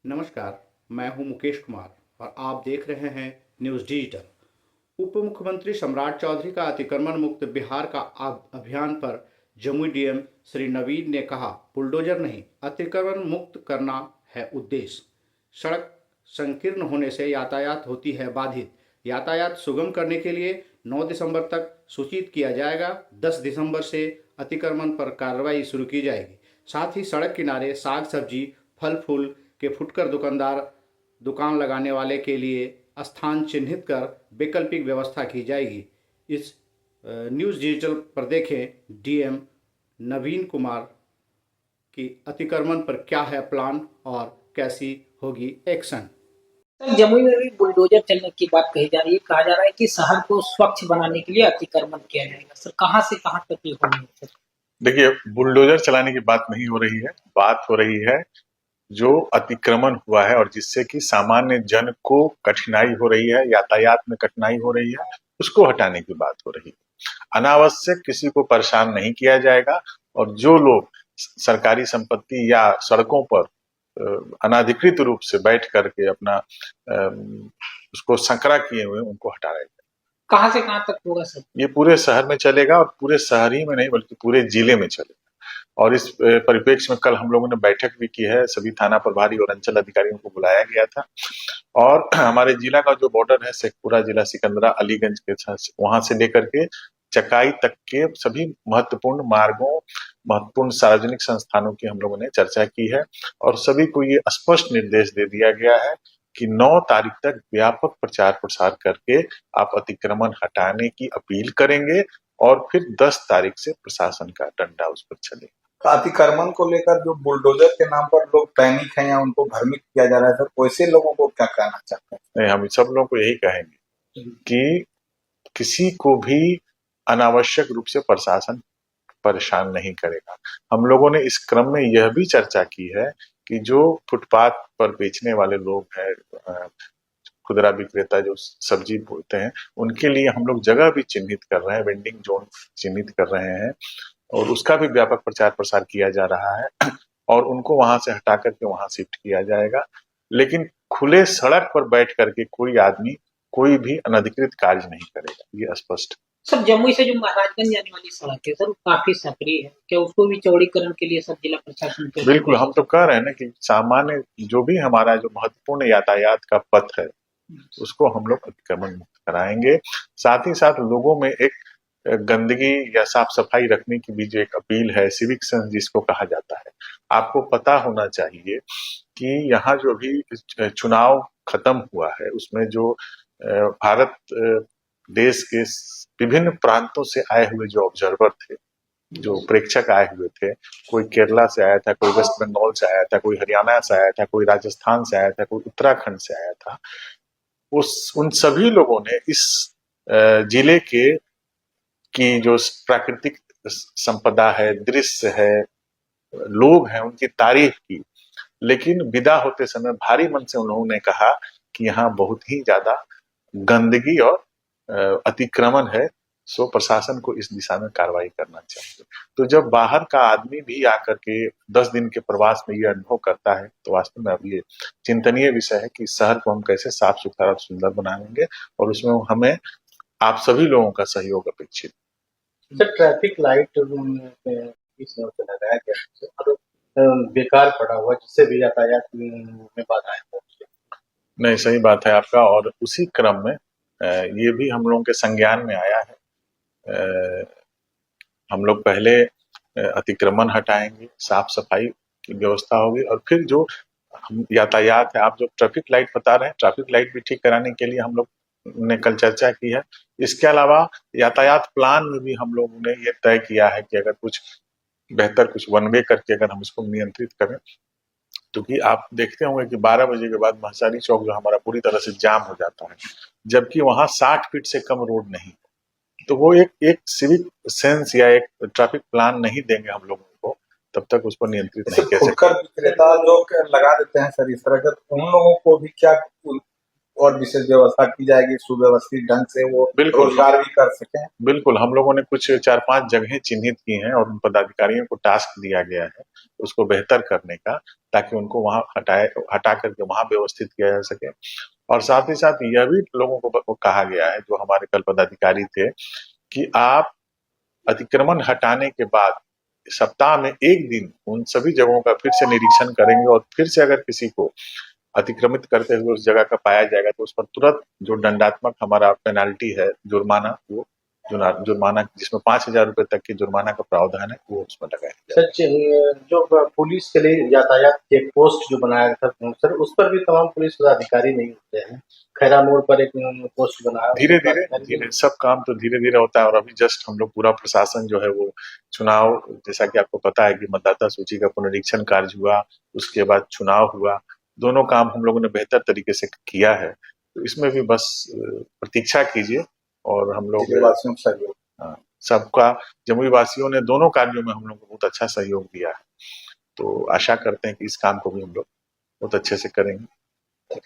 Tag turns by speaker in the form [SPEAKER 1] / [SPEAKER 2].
[SPEAKER 1] नमस्कार, मैं हूं मुकेश कुमार और आप देख रहे हैं न्यूज़ डिजिटल। उप मुख्यमंत्री सम्राट चौधरी का अतिक्रमण मुक्त बिहार का अभियान पर जमुई डीएम श्री नवीन ने कहा, बुलडोजर नहीं, अतिक्रमण मुक्त करना है उद्देश्य। सड़क संकीर्ण होने से यातायात होती है बाधित। यातायात सुगम करने के लिए 9 दिसंबर तक सूचित किया जाएगा। 10 दिसंबर से अतिक्रमण पर कार्रवाई शुरू की जाएगी। साथ ही सड़क किनारे साग सब्जी, फल फूल के फुटकर दुकान लगाने वाले के लिए स्थान चिन्हित कर वैकल्पिक व्यवस्था की जाएगी। इस न्यूज़ डिजिटल पर देखें डीएम नवीन कुमार की अतिक्रमण पर क्या है प्लान और कैसी होगी एक्शन।
[SPEAKER 2] सर, जमुई में भी बुलडोजर चलने की बात कही जा रही है। कहा जा रहा है कि शहर को स्वच्छ बनाने के लिए अतिक्रमण किया जाएगा। सर, कहाँ से कहाँ तक ये होनी है? सर,
[SPEAKER 3] देखिए, बुलडोजर चलाने की बात नहीं हो रही है। बात हो रही है जो अतिक्रमण हुआ है और जिससे कि सामान्य जन को कठिनाई हो रही है, यातायात में कठिनाई हो रही है, उसको हटाने की बात हो रही है। अनावश्यक किसी को परेशान नहीं किया जाएगा और जो लोग सरकारी संपत्ति या सड़कों पर अनाधिकृत रूप से बैठ करके अपना उसको संकरा किए हुए उनको हटाया जाएगा।
[SPEAKER 2] कहाँ से कहाँ तक होगा सर?
[SPEAKER 3] ये पूरे शहर में चलेगा और पूरे शहर ही में नहीं बल्कि पूरे जिले में चलेगा। और इस परिप्रेक्ष्य में कल हम लोगों ने बैठक भी की है। सभी थाना प्रभारी और अंचल अधिकारियों को बुलाया गया था और हमारे जिला का जो बॉर्डर है शेखपुरा जिला सिकंदरा अलीगंज के वहां से लेकर के चकाई तक के सभी महत्वपूर्ण मार्गों, महत्वपूर्ण सार्वजनिक संस्थानों की हम लोगों ने चर्चा की है और सभी को ये स्पष्ट निर्देश दे दिया गया है कि 9 तारीख तक व्यापक प्रचार प्रसार करके आप अतिक्रमण हटाने की अपील करेंगे और फिर 10 तारीख से प्रशासन का डंडा उस पर चलेगा।
[SPEAKER 4] अतिक्रमण को लेकर जो बुलडोजर के नाम पर लोग पैनिक हैं या उनको भ्रमित किया जा रहा है, सर वैसे लोगों को क्या कहना चाहते हैं?
[SPEAKER 3] नहीं, हम सब लोगों को यही कहेंगे कि किसी को भी अनावश्यक रूप से प्रशासन परेशान नहीं करेगा। हम लोगों ने इस क्रम में यह भी चर्चा की है कि जो फुटपाथ पर बेचने वाले लोग हैं, खुदरा विक्रेता जो सब्जी बोलते हैं, उनके लिए हम लोग जगह भी चिन्हित कर रहे हैं, वेंडिंग जोन चिन्हित कर रहे हैं और उसका भी व्यापक प्रचार प्रसार किया जा रहा है और उनको वहां से हटा करके वहां शिफ्ट किया जाएगा। लेकिन खुले सड़क पर बैठ करके कोई आदमी कोई भी अनधिकृत कार्य नहीं करेगा, ये स्पष्ट।
[SPEAKER 2] सर, जमुई से जो महाराजगंज जाने वाली सड़क है सर, वो काफी सक्रिय है। क्या उसको भी चौड़ीकरण के लिए सर जिला प्रशासन के?
[SPEAKER 3] बिल्कुल, हम तो कह रहे हैं ना कि सामान्य जो भी हमारा जो महत्वपूर्ण यातायात का पथ है उसको हम लोग अतिक्रमण मुक्त कराएंगे। साथ ही साथ लोगों में एक गंदगी या साफ सफाई रखने की भी जो एक अपील है, सिविक सेंस जिसको कहा जाता है, आपको पता होना चाहिए कि यहाँ जो भी चुनाव खत्म हुआ है उसमें जो भारत देश के विभिन्न प्रांतों से आए हुए जो ऑब्जर्वर थे, जो प्रेक्षक आए हुए थे, कोई केरला से आया था, कोई वेस्ट बंगाल से आया था, कोई हरियाणा से आया था, कोई राजस्थान से आया था, कोई उत्तराखंड से आया था, उन सभी लोगों ने इस जिले के की जो प्राकृतिक संपदा है, दृश्य है, लोग हैं, उनकी तारीफ की। लेकिन विदा होते समय भारी मन से उन्होंने कहा कि यहाँ बहुत ही ज्यादा गंदगी और अतिक्रमण है, सो प्रशासन को इस दिशा में कार्रवाई करना चाहिए। तो जब बाहर का आदमी भी आकर के 10 दिन के प्रवास में ये अनुभव करता है तो वास्तव में अब ये चिंतनीय विषय है कि शहर को हम कैसे साफ सुथरा और सुंदर बनाएंगे और उसमें हमें आप सभी लोगों का सहयोग अपेक्षित।
[SPEAKER 5] सर, ट्रैफिक लाइट इस तरह से लगाया गया और बेकार पड़ा हुआ जिससे भी यातायात में बाधाएं पहुंची।
[SPEAKER 3] नहीं, सही बात है आपका और उसी क्रम में ये भी हम लोगों के संज्ञान में आया है। हम लोग पहले अतिक्रमण हटाएंगे, साफ सफाई की व्यवस्था होगी और फिर जो यातायात है, आप जो ट्रैफिक लाइट बता रहे हैं, ट्रैफिक लाइट भी ठीक कराने के लिए हम लोग ने कल चर्चा की है। इसके अलावा यातायात प्लान में भी हम लोगों ने ये तय किया है कि अगर कुछ बेहतर कुछ वन वे करके अगर हम इसको नियंत्रित करें, क्योंकि आप देखते होंगे कि 12 बजे के बाद महसारी चौक जो हमारा पूरी तरह से जाम हो जाता है, जबकि वहां 60 फीट से कम रोड नहीं। तो वो एक सिविक सेंस या एक ट्रैफिक प्लान नहीं देंगे हम लोगों को, तब तक उस पर नियंत्रित नहीं कर सकते।
[SPEAKER 4] विक्रेता लोग लगा देते हैं सर इस तरह का, उन लोगों को भी क्या और विशेष व्यवस्था की जाएगी, सुव्यवस्थित ढंग से वो
[SPEAKER 3] बिल्कुल।
[SPEAKER 4] रोजगार भी कर सकें।
[SPEAKER 3] बिल्कुल, हम लोगों ने कुछ 4-5 जगहें चिन्हित की हैं और उन पदाधिकारियों को टास्क दिया गया है उसको बेहतर करने का, ताकि उनको वहां हटा करके वहां व्यवस्थित किया जा सके। और साथ ही साथ यह भी लोगों को कहा गया है, जो हमारे कल पदाधिकारी थे, कि आप अतिक्रमण हटाने के बाद सप्ताह में 1 दिन उन सभी जगहों का फिर से निरीक्षण करेंगे और फिर से अगर किसी को अतिक्रमित करते हुए उस जगह का पाया जाएगा तो उस पर तुरंत जो दंडात्मक हमारा पेनाल्टी है, जुर्माना, वो जुर्माना जिसमें 5,000 रुपए तक की जुर्माना का प्रावधान है, वो उसमें लगाया जाएगा।
[SPEAKER 5] सर, जो पुलिस के लिए यातायात चेक पोस्ट जो बनाया था सर, उस पर भी तमाम पुलिस पदाधिकारी नहीं होते हैं। खैरा मोड़ पर एक पोस्ट बनाया,
[SPEAKER 3] धीरे सब काम तो धीरे होता है। और अभी जस्ट हम लोग पूरा प्रशासन जो है वो चुनाव, जैसा कि आपको पता है कि मतदाता सूची का पुनरीक्षण कार्य हुआ, उसके बाद चुनाव हुआ, दोनों काम हम लोगों ने बेहतर तरीके से किया है। तो इसमें भी बस प्रतीक्षा कीजिए और हम लोग सबका, जमुई वासियों ने दोनों कार्यों में हम लोग को बहुत अच्छा सहयोग दिया है, तो आशा करते हैं कि इस काम को भी हम लोग बहुत अच्छे से करेंगे।